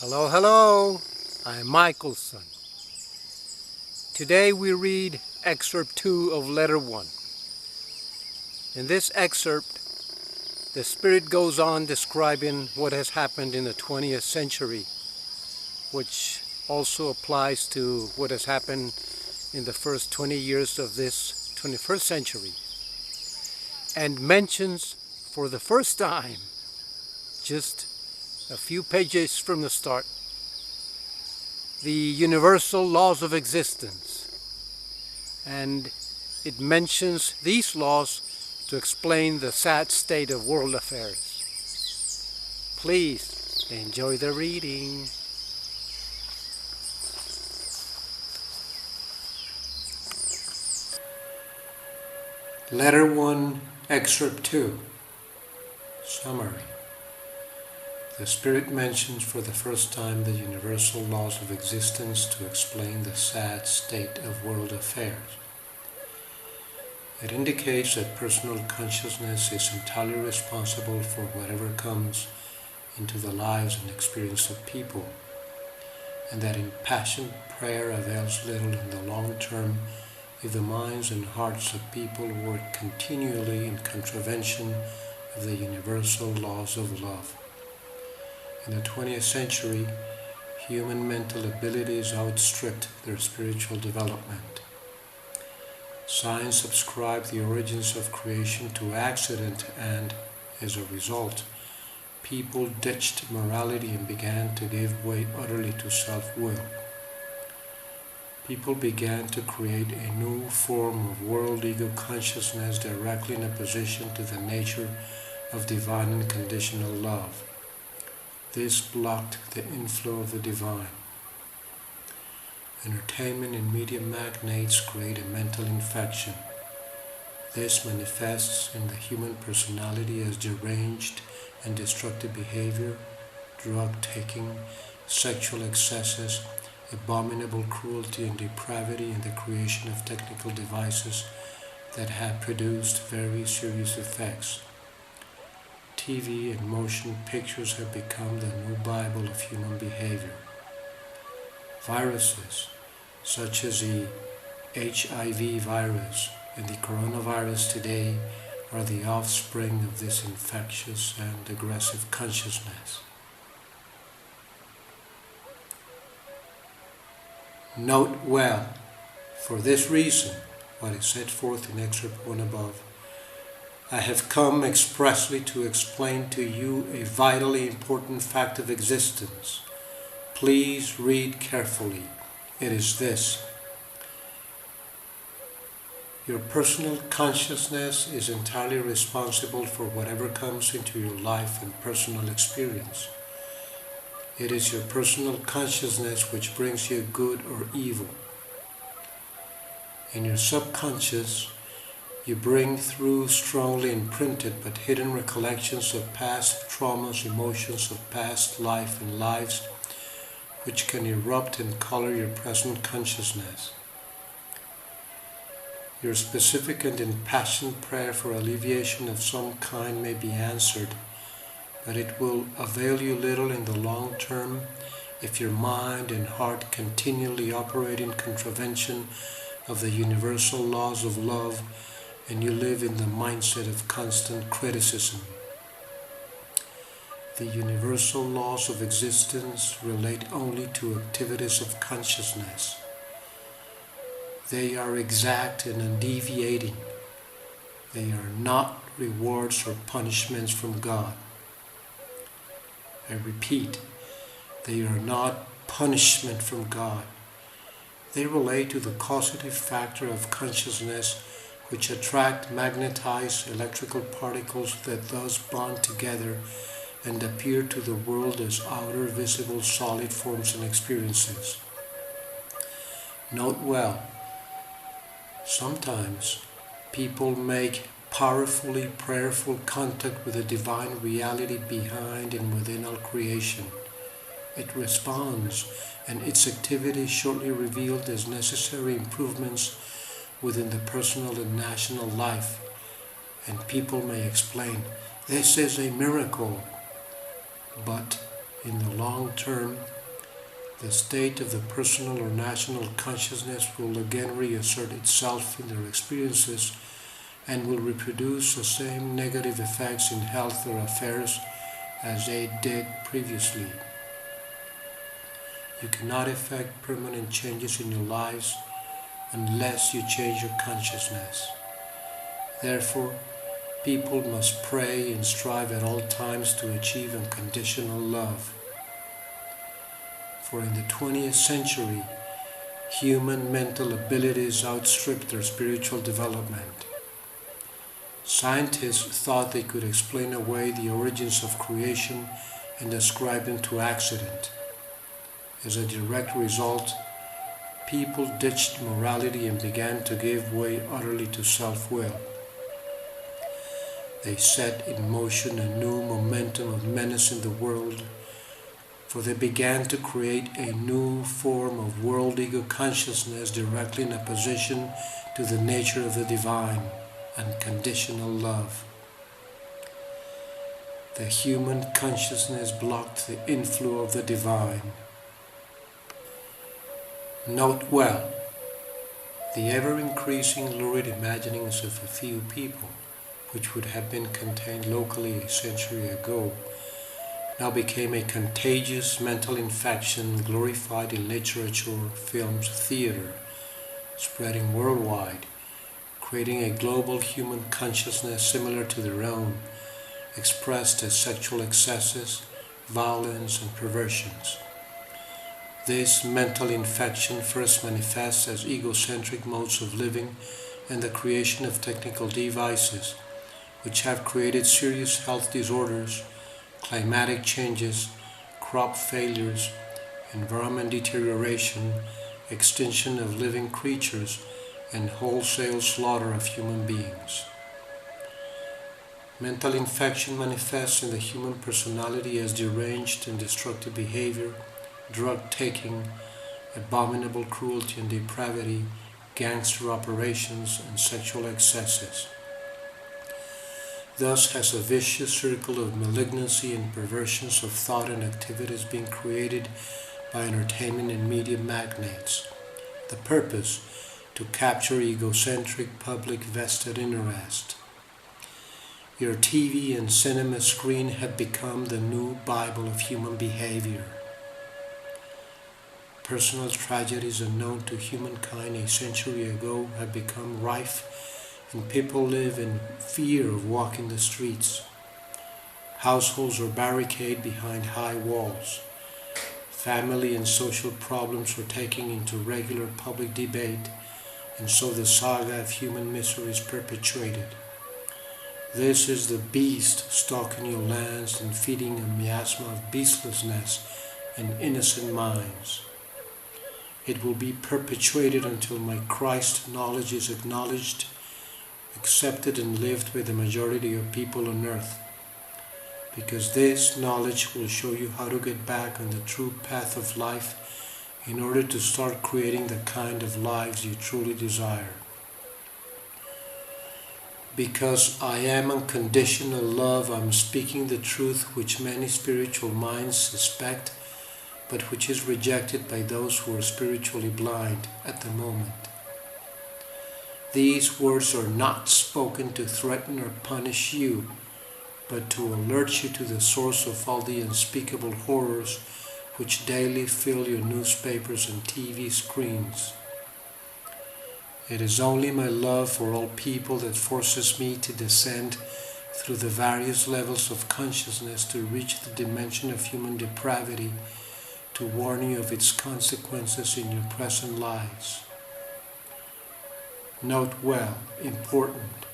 Hello, hello, I'm Michaelson. Today we read Excerpt 2 of Letter 1. In this excerpt, the Spirit goes on describing what has happened in the 20th century, which also applies to what has happened in the first 20 years of this 21st century, and mentions for the first time, just a few pages from the start, the universal laws of existence, and it mentions these laws to explain the sad state of world affairs. Please enjoy the reading. Letter 1, Excerpt 2. Summary. The Spirit mentions for the first time the universal laws of existence to explain the sad state of world affairs. It indicates that personal consciousness is entirely responsible for whatever comes into the lives and experience of people, and that impassioned prayer avails little in the long term if the minds and hearts of people work continually in contravention of the universal laws of love. In the 20th century, human mental abilities outstripped their spiritual development. Science ascribed the origins of creation to accident and, as a result, people ditched morality and began to give way utterly to self-will. People began to create a new form of world ego consciousness directly in opposition to the nature of divine unconditional love. This blocked the inflow of the divine. Entertainment and media magnates create a mental infection. This manifests in the human personality as deranged and destructive behavior, drug-taking, sexual excesses, abominable cruelty and depravity, and the creation of technical devices that have produced very serious effects. TV and motion pictures have become the new Bible of human behavior. Viruses, such as the HIV virus and the coronavirus today, are the offspring of this infectious and aggressive consciousness. Note well, for this reason, what is set forth in Excerpt 1 above, I have come expressly to explain to you a vitally important fact of existence. Please read carefully. It is this. Your personal consciousness is entirely responsible for whatever comes into your life and personal experience. It is your personal consciousness which brings you good or evil. In your subconscious, you bring through strongly imprinted but hidden recollections of past traumas, emotions of past life and lives, which can erupt and color your present consciousness. Your specific and impassioned prayer for alleviation of some kind may be answered, but it will avail you little in the long term if your mind and heart continually operate in contravention of the universal laws of love and you live in the mindset of constant criticism. The universal laws of existence relate only to activities of consciousness. They are exact and undeviating. They are not rewards or punishments from God. I repeat, they are not punishment from God. They relate to the causative factor of consciousness, which attract magnetized electrical particles that thus bond together and appear to the world as outer visible solid forms and experiences. Note well, sometimes people make powerfully prayerful contact with the divine reality behind and within all creation. It responds, and its activity is shortly revealed as necessary improvements within the personal and national life, and people may explain, this is a miracle, but In the long term, the state of the personal or national consciousness will again reassert itself in their experiences and will reproduce the same negative effects in health or affairs as they did previously. You cannot effect permanent changes in your lives unless you change your consciousness. Therefore, people must pray and strive at all times to achieve unconditional love. For in the 20th century, human mental abilities outstripped their spiritual development. Scientists thought they could explain away the origins of creation and ascribe them to accident. As a direct result, people ditched morality and began to give way utterly to self-will. They set in motion a new momentum of menace in the world, for they began to create a new form of world ego consciousness directly in opposition to the nature of the divine, unconditional love. The human consciousness blocked the inflow of the divine. Note well, the ever-increasing lurid imaginings of a few people, which would have been contained locally a century ago, now became a contagious mental infection glorified in literature, films, theater, spreading worldwide, creating a global human consciousness similar to their own, expressed as sexual excesses, violence, and perversions. This mental infection first manifests as egocentric modes of living and the creation of technical devices, which have created serious health disorders, climatic changes, crop failures, environment deterioration, extinction of living creatures, and wholesale slaughter of human beings. Mental infection manifests in the human personality as deranged and destructive behavior, drug-taking, abominable cruelty and depravity, gangster operations, and sexual excesses. Thus has a vicious circle of malignancy and perversions of thought and activities been created by entertainment and media magnates. The purpose: to capture egocentric public vested interest. Your TV and cinema screen have become the new Bible of human behavior. Personal tragedies unknown to humankind a century ago have become rife, and people live in fear of walking the streets. Households are barricaded behind high walls. Family and social problems are taken into regular public debate, and so the saga of human misery is perpetuated. This is the beast stalking your lands and feeding a miasma of beastlessness in innocent minds. It will be perpetuated until my Christ knowledge is acknowledged, accepted and lived by the majority of people on earth, because this knowledge will show you how to get back on the true path of life in order to start creating the kind of lives you truly desire. Because I am unconditional love, I am speaking the truth which many spiritual minds suspect, but which is rejected by those who are spiritually blind at the moment. These words are not spoken to threaten or punish you, but to alert you to the source of all the unspeakable horrors which daily fill your newspapers and TV screens. It is only my love for all people that forces me to descend through the various levels of consciousness to reach the dimension of human depravity, to warn you of its consequences in your present lives. Note well, important.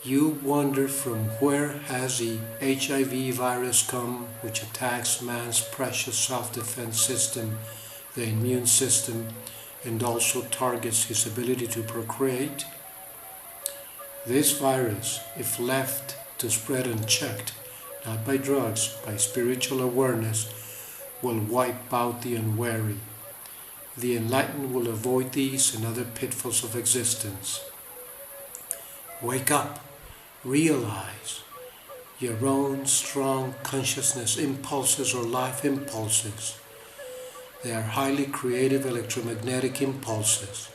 You wonder from where has the HIV virus come, which attacks man's precious self-defense system, the immune system, and also targets his ability to procreate? This virus, if left to spread unchecked, not by drugs, by spiritual awareness, will wipe out the unwary. The enlightened will avoid these and other pitfalls of existence. Wake up, realize. your own strong consciousness impulses or life impulses. They are highly creative electromagnetic impulses.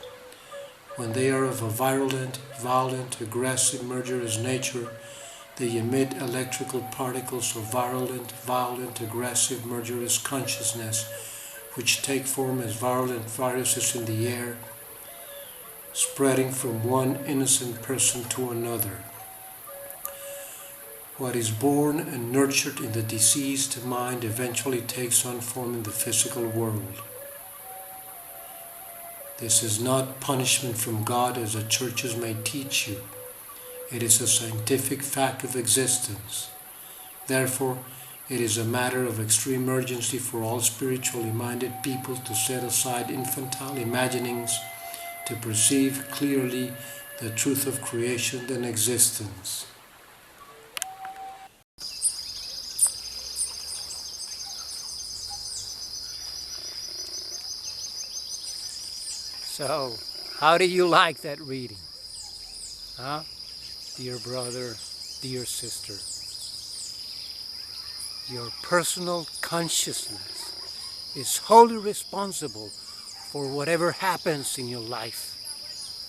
When they are of a virulent, violent, aggressive, murderous nature, they emit electrical particles of virulent, violent, aggressive, murderous consciousness, which take form as virulent viruses in the air, spreading from one innocent person to another. What is born and nurtured in the diseased mind eventually takes on form in the physical world. This is not punishment from God as the churches may teach you. It is a scientific fact of existence. Therefore, it is a matter of extreme urgency for all spiritually minded people to set aside infantile imaginings to perceive clearly the truth of creation and existence. So, how do you like that reading? Huh? Dear brother, dear sister, your personal consciousness is wholly responsible for whatever happens in your life,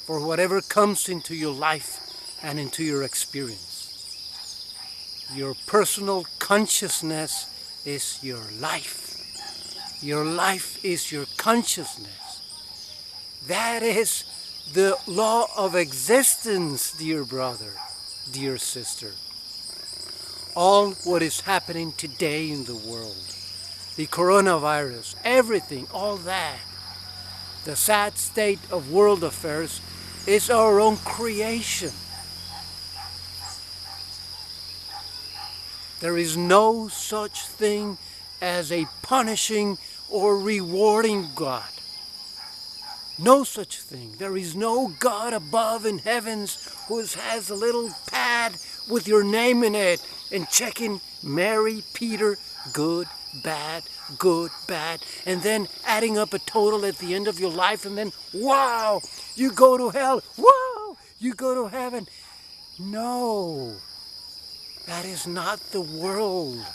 for whatever comes into your life and into your experience. Your personal consciousness is your life. Your life is your consciousness. That is the law of existence, dear brother, dear sister. All what is happening today in the world, the coronavirus, everything, all that, the sad state of world affairs is our own creation. There is no such thing as a punishing or rewarding God. No such thing. There is no God above in heavens who has a little pad with your name in it and checking Mary, Peter, good, bad, and then adding up a total at the end of your life, and then, wow, you go to hell, wow, you go to heaven. No, that is not the world.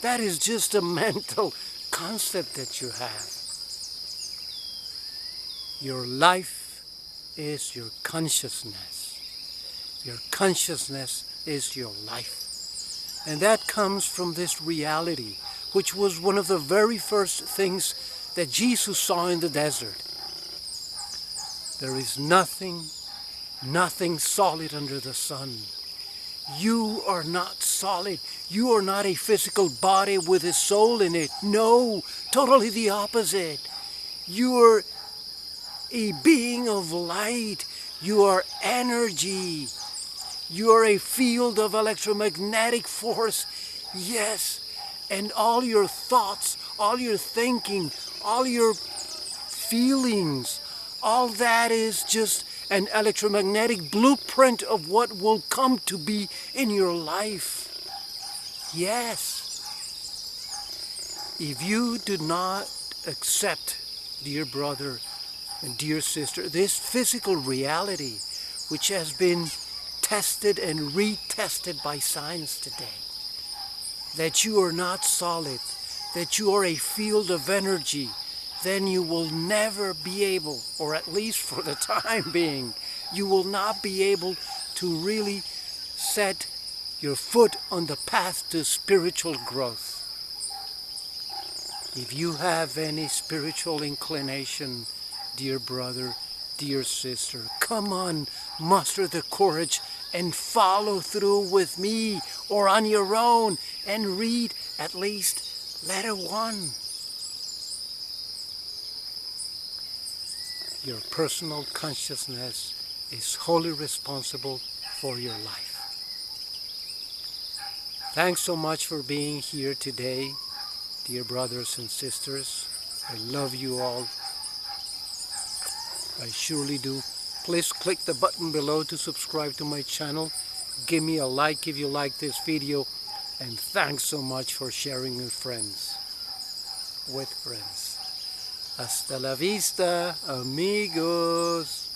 That is just a mental concept that you have. Your life is your consciousness. Your consciousness is your life. And that comes from this reality, which was one of the very first things that Jesus saw in the desert. There is nothing solid under the sun. You are not solid. You are not a physical body with a soul in it. No, totally the opposite. You are a being of light. You are energy. You are a field of electromagnetic force. Yes, and all your thoughts, all your thinking, all your feelings, all that is just an electromagnetic blueprint of what will come to be in your life. Yes. If you do not accept, dear brother and dear sister, this physical reality which has been tested and retested by science today, that you are not solid, that you are a field of energy, then you will never be able, or at least for the time being, you will not be able to really set your foot on the path to spiritual growth. If you have any spiritual inclination, dear brother, dear sister, come on, muster the courage and follow through with me or on your own and read at least letter 1. Your personal consciousness is wholly responsible for your life. Thanks so much for being here today, dear brothers and sisters. I love you all. I surely do. Please click the button below to subscribe to my channel. Give me a like if you like this video. And thanks so much for sharing with friends. Hasta la vista, amigos.